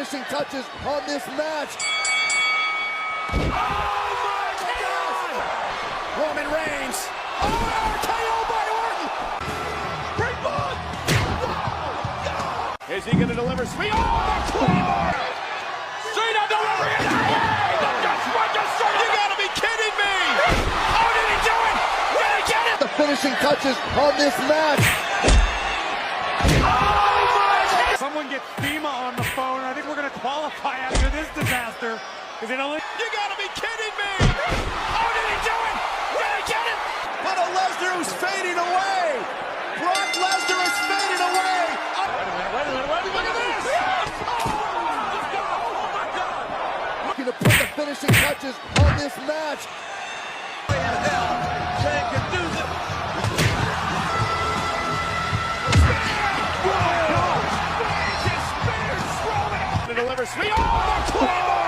finishing touches on this match. Oh my God! Roman Reigns. Oh, RKO by Orton. Great ball. No. Is he going to deliver? Sweet. Oh, the Claymore. Straight up delivery. You got to be kidding me. Oh, did he do it? Did he get it? The finishing touches on this match. Someone get FEMA on the phone. I think we're going to qualify after this disaster. Is it only? You gotta be kidding me! Oh, did he do it? Did he get it? But a Lesnar who's fading away! Brock Lesnar is fading away! Oh. Wait a minute, look at this! Yes! Oh my God! Looking to put the finishing touches on this match. Shane can do this! To deliver sweet. Oh, the Claymore!